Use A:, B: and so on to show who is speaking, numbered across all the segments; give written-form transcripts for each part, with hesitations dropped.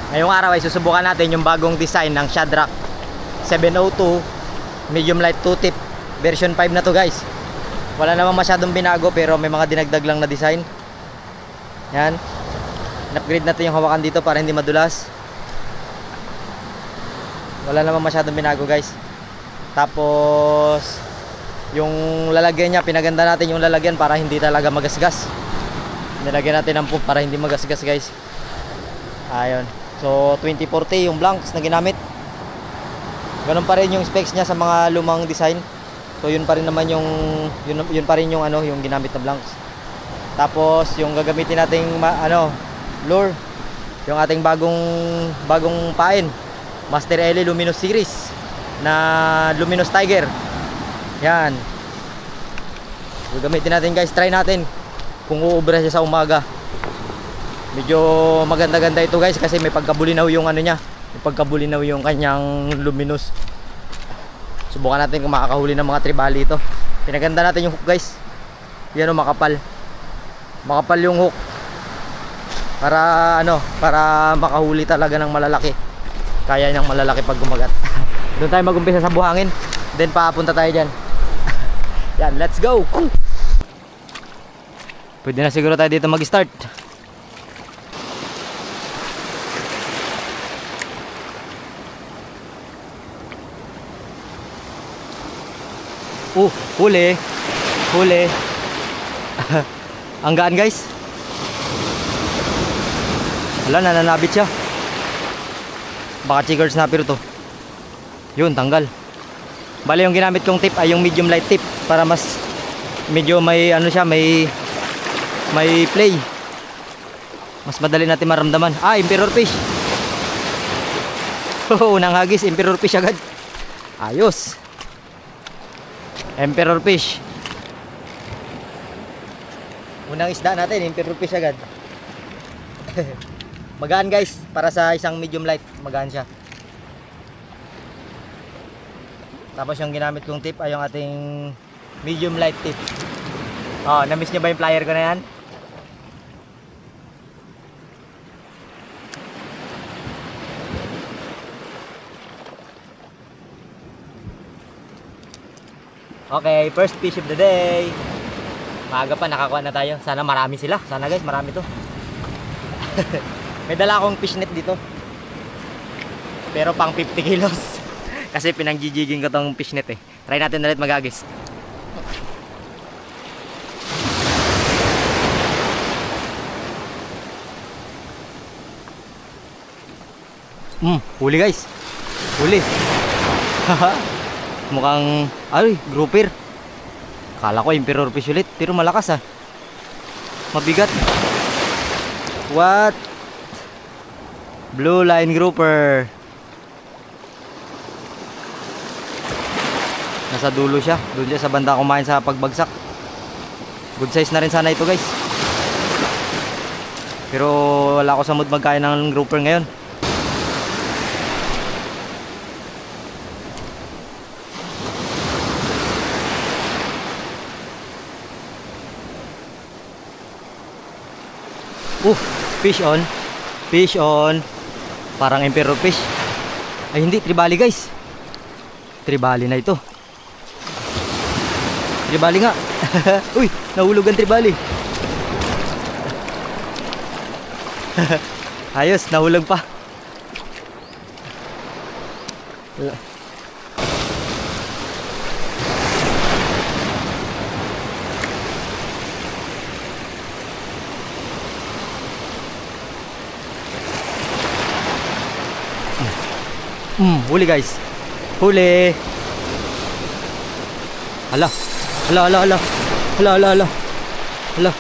A: Ngayong araw ay susubukan natin yung bagong design ng Shadrack 702 medium light 2 tip version 5 na to guys. Wala namang masyadong binago pero may mga dinagdag lang na design. Yan. In-upgrade natin yung hawakan dito para hindi madulas. Wala namang masyadong binago guys. Tapos yung lalagyan niya, pinaganda natin yung lalagyan para hindi talaga magasgas. Nilagyan natin ng pump para hindi magasgas guys. Ayun. So 2040 yung blanks na ginamit. Ganun pa rin yung specs niya sa mga lumang design. So yun pa rin naman yung yun pa rin yung yung ginamit na blanks. Tapos yung gagamitin nating lure, yung ating bagong pain, Master Ellie Luminous Series na Luminous Tiger. Yan. Gagamitin natin guys, try natin kung uubra siya sa umaga. Medyo maganda-ganda ito guys kasi may pagkabulinaw yung niya. May pagkabulinaw yung kanyang luminous. Subukan natin kung makakahuli ng mga tribali ito. Pinaganda natin yung hook guys. Yan makapal. Makapal yung hook. Para para makahuli talaga ng malalaki. Kaya niyang malalaki pag gumagat. Doon tayo mag-umpisa sa buhangin. Then papunta tayo dyan. Yan, let's go. Pwede na siguro tayo dito mag-start. Huli. Huli. Ang gaan guys. Wala, nananabit siya. Baka chicken snapper to. Yun, tanggal. Bale yung ginamit kong tip ay yung medium light tip para mas medyo may siya, may play. Mas madali natin maramdaman. Emperor fish. Unang hagis, emperor fish agad. Ayos. Emperor fish. Unang isda natin, emperor fish agad. Magaan guys, para sa isang medium light, magaan siya. Tapos yung ginamit kong tip ay yung ating medium light tip. Na-miss nyo ba yung plier ko na yan? Okay, first fish of the day. Maaga pa, nakakuha na tayo. Sana marami sila. Sana guys, marami to. May dala akong fishnet dito. Pero pang 50 kilos. Kasi pinanggigiging ko tong fishnet eh. Try natin ulit magagis. Huli guys. Huli. Mukhang grouper. Kala ko emperor fish ulit, pero malakas mabigat. What? Blue line grouper. Nasa dulo siya. Doon siya sa banda kumain sa pagbagsak. Good size na rin sana ito guys. Pero wala ako sa mood magkain ng grouper ngayon. Fish on. Fish on. Parang emperor fish. Ay hindi, tribali guys. Tribali na ito. Tribali nga. Uy, nahulog ang tribali. Ayos, nahulog pa. Huli guys. Huli. Hala. Hala, hala, hala. Hala, hala, hala. Hala.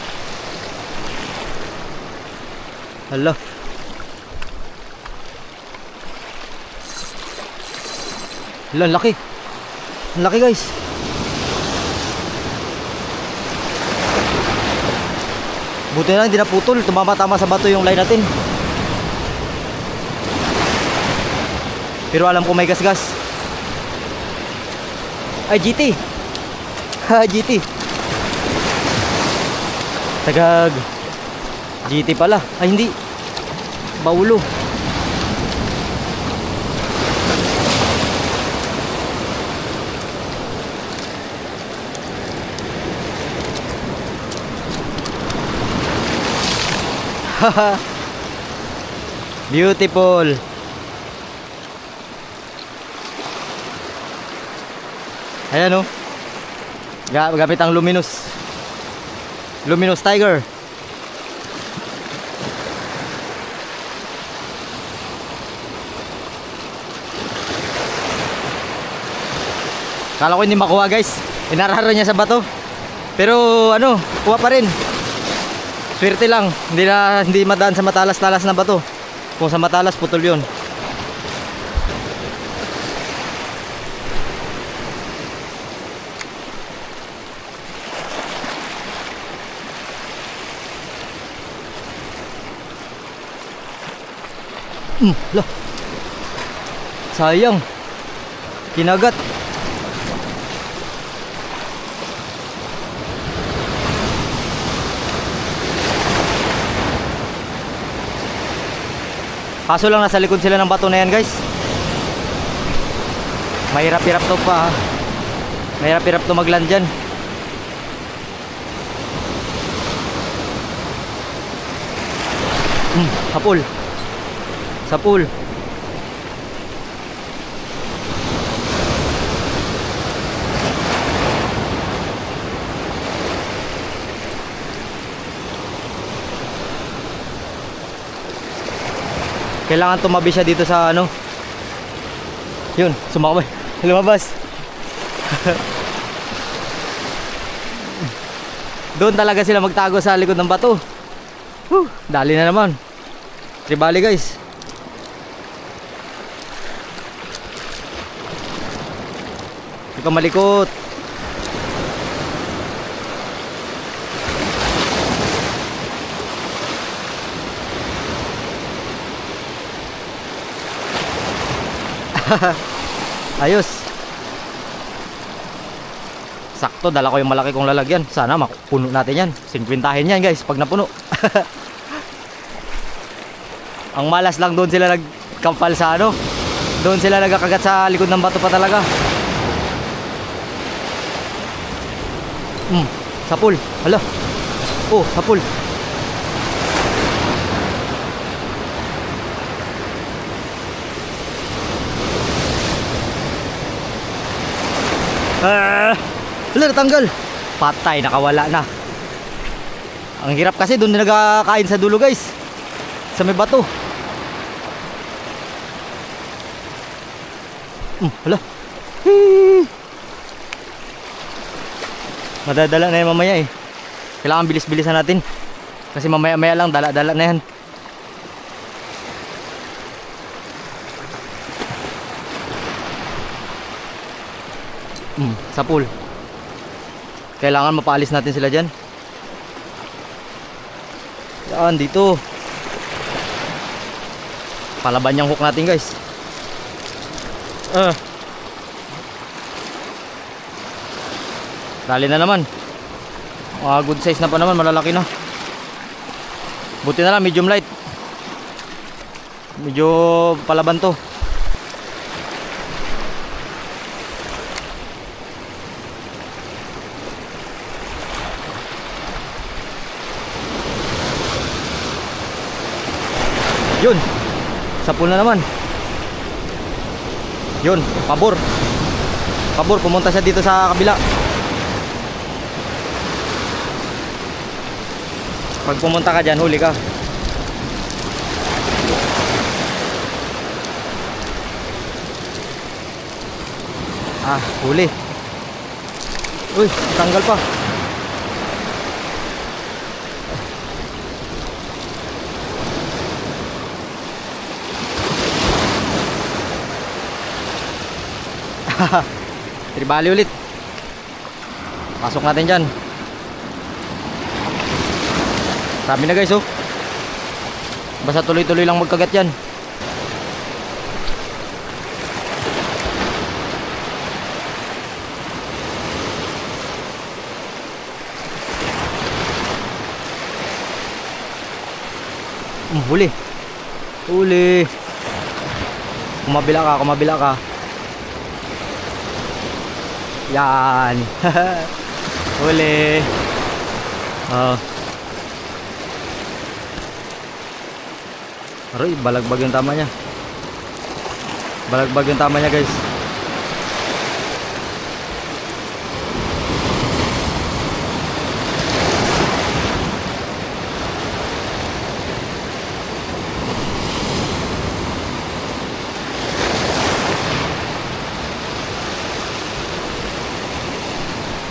A: Hala. Hala, laki. Laki guys. Buti na hindi naputol. Tumama-tama sa bato yung line natin. Pero alam ko may gasgas. Ay, GT. GT. Tagag. GT pala. Ay, hindi. Baulo. Beautiful. Ayan, oh. Gamit ang luminous Tiger. Kala ko hindi makuha, guys. Inararo niya sa bato. Pero ano, kuha pa rin. Swerte lang. Hindi madaan sa matalas-talas na bato. Kung sa matalas, putol yun. Lah. Sayang. Kinagat. Kaso lang nasa likod sila ng bato na yan, guys. Mahirap-hirap to pa, ha? Mahirap-hirap to magland dyan. Sapul. Sapul. Kailangan tumabi siya dito sa ano. Yun, sumakbay. Lumabas. Doon talaga sila magtago sa likod ng bato. Dali na naman. Tribali, guys. Hindi ka malikot. Ayos. Sakto, dala ko yung malaki kong lalagyan. Sana mapuno natin yan. 50 yan, guys, pag napuno. Ang malas lang, doon sila nagkampal sa ano. Doon sila nagkakagat sa likod ng bato pa talaga. Sapul. Hala. Oh, sapul. Wala, natanggal. Patay, nakawala na. Ang hirap kasi doon nagkakain sa dulo, guys. Sa may bato. Wala. Madadala na yan mamaya, eh. Kailangan bilis-bilisan natin. Kasi mamaya-maya lang, dala-dala na yan. Sa pool. Kailangan mapaalis natin sila dyan. Yan, dito. Palaban yung hook natin, guys. Dali na naman. Good size na pa naman, malalaki na. Buti na lang, medium light. Medyo palaban to. Yun, sapul na naman. Yun, pabor. Pabor, pumunta siya dito sa kabila. Pag pumunta ka dyan, huli ka. Huli. Uy, tanggal pa. Tribali ulit. Pasok natin dyan. Sabi na, guys, oh. Basta tuloy-tuloy lang magkagat yan. Huli. Huli. Kumabila ka, kumabila ka. Yan. Huli. Aroy, balagbag yung tama niya. Balagbag yung tama niya guys.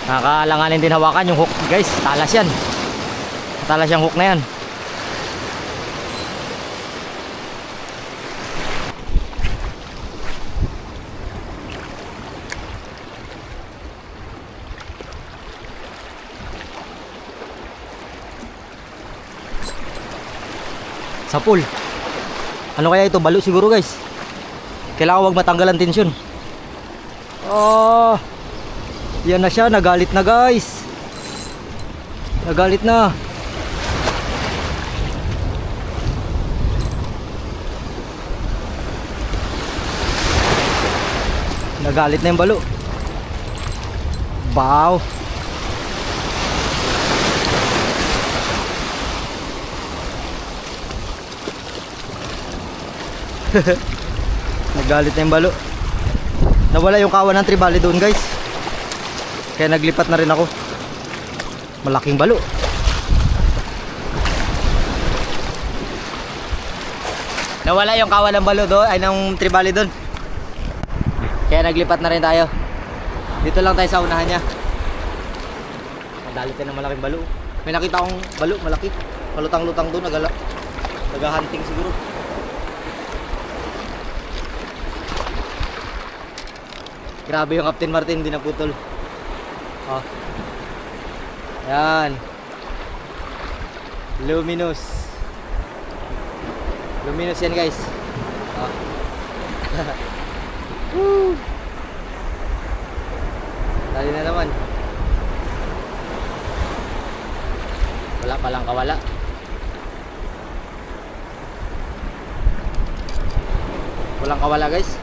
A: Nakakaalanganin din hawakan yung hook guys. Talas yan. Talas yung hook na yan. Sa pool. Ano kaya ito? Balo siguro guys. Kailangan wag matanggal ang tensyon. Oh, yan na siya. Nagalit na guys. Nagalit na. Nagalit na yung balo. Wow. Nagalit na yung balo. Nawala yung kawan ng tribali doon guys. Kaya naglipat na rin ako. Malaking balo. Nawala yung kawan ng balo doon. Ay ng tribali doon. Kaya naglipat na rin tayo. Dito lang tayo sa unahan niya. Nadalit na ng malaking balo. May nakita akong balo malaki. Malutang-lutang doon. Nag-hunting siguro. Grabe yung Captain Martin, hindi naputol. Oh. Yan. Luminous. Luminous yan guys. Oh. Woo. Dali na naman. Wala palang kawala. Walang kawala guys.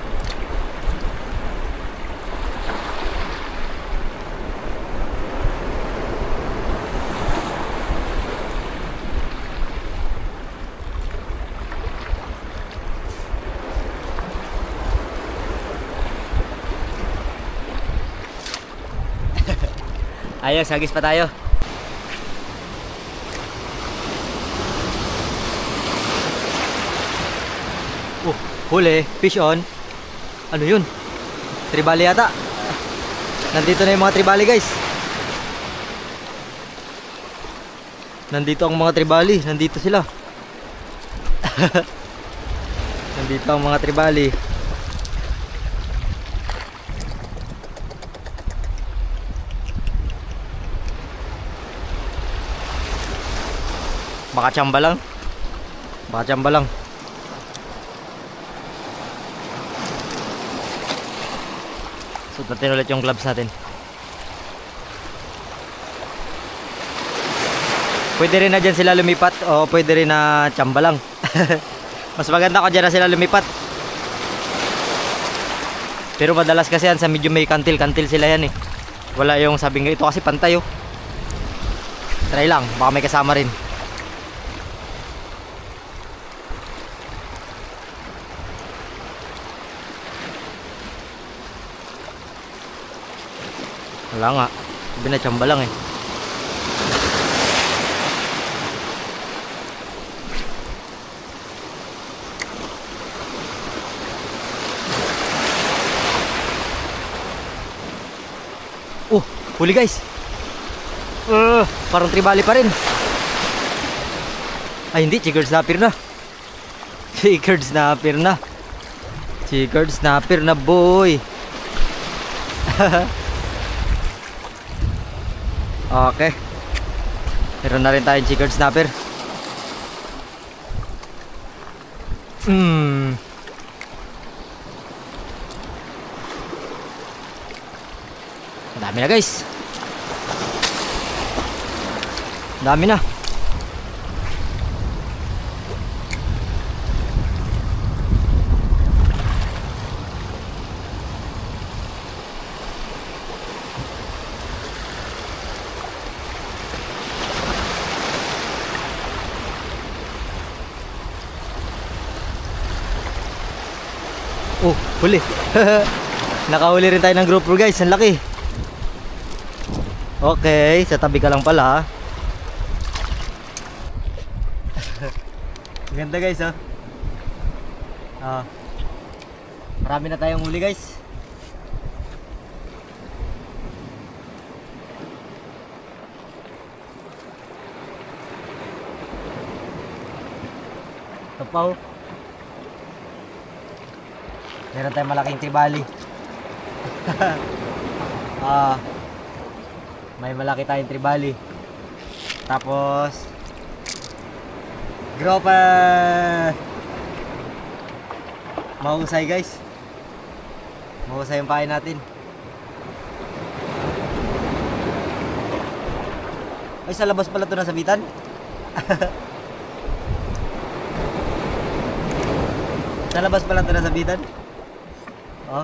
A: Ayos, hagis pa tayo. Huli, fish on. Ano yun? Tribali yata. Nandito na yung mga tribali guys. Nandito ang mga tribali. Nandito sila. Nandito ang mga tribali. Baka tsamba lang. Baka tsamba lang. Suot natin ulit yung gloves natin. Pwede rin na dyan sila lumipat o pwede rin na tsamba lang. Mas maganda ko dyan na sila lumipat. Pero madalas kasi yan sa medyo may kantil-kantil sila yan eh. Wala yung sabing ito kasi pantay oh. Try lang, baka may kasama rin. Wala nga, binachamba lang eh. Oh, huli guys. Parang tribali pa rin. Ay hindi, checkered snapper na. Checkered snapper na. Checkered snapper na boy. Okay. Meron na rin tayong checkered snapper. Dami na guys. Dami na. Oh, huli. Nakahuli rin tayo ng grouper guys, ang laki. Okay, sa tabi ka lang pala. Ganda guys, oh. Marami na tayong huli guys. Ito pa, oh. Meron tayong malaking tibali. May malaki tayong tribali. Tapos grouper. Mahusay guys. Mahusay yung pain natin. Ay, sa labas pala ito nasabitan. Sa labas pala ito nasabitan. Oh.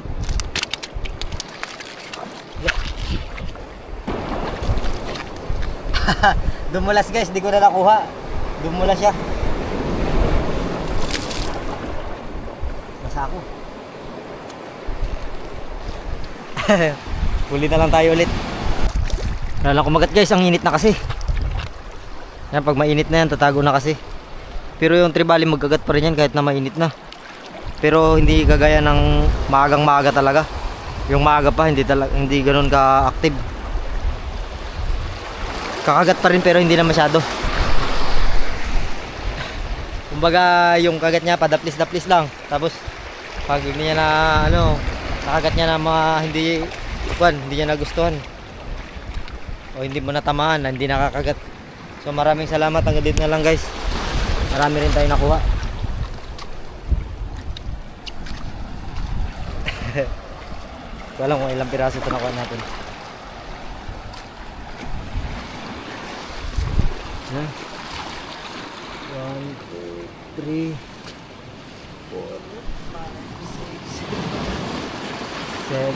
A: Dumulas guys, di ko na nakuha. Dumulas siya. Basa ako. Huli na lang tayo ulit. Wala lang kumagat guys, ang init na kasi. Yan, pag mainit na yan, tatago na kasi. Pero yung tribali magkagat pa rin yan kahit na mainit na. Pero hindi kagaya ng maagang maaga talaga. Yung maaga pa, hindi ganun ka-active. Kakagat pa rin pero hindi na masyado. Kumbaga yung kagat niya padaplis-daplis lang. Tapos pag hindi niya na nakagat niya na mga hindi niya nagustuhan o hindi mo natamaan, hindi nakakagat. So maraming salamat, hanggang dito na lang guys. Marami rin tayo nakuha. Ko alam kung ilang piraso ito nakuha natin. 1, 2, 3, 4, 5, 6, 7, 8, 9.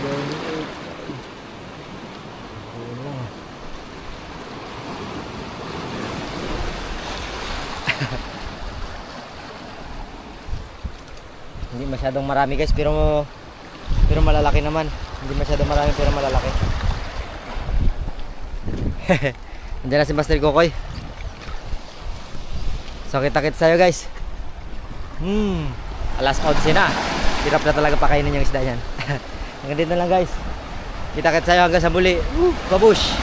A: Hindi masyadong marami guys, pero malalaki naman. Hindi masyadong marami pero malalaki. Andiyan na si Master Kokoy. So kita-kits tayo guys. Alas 11 na. Hirap na talaga pakainin yung isda yan. Hanggang dito na lang guys. Kita-kits tayo hanggang sa muli. Babush.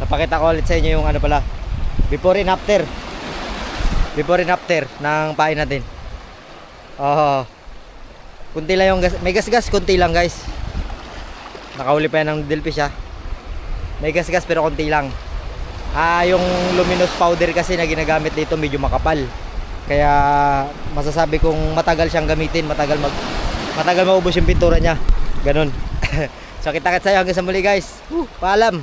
A: Napakita ko ulit sa inyo yung before and after. Before and after ng pain natin. Kunti lang yung gas. May gas-gas, kunti lang guys. Nakahuli pa yan ng Delfish ha. May gas-gas pero kunti lang. Yung luminous powder kasi na ginagamit dito medyo makapal. Kaya masasabi kong matagal siyang gamitin, matagal maubos yung pintura niya. Ganun. So kita-kits tayo hanggang sa muli guys. Paalam.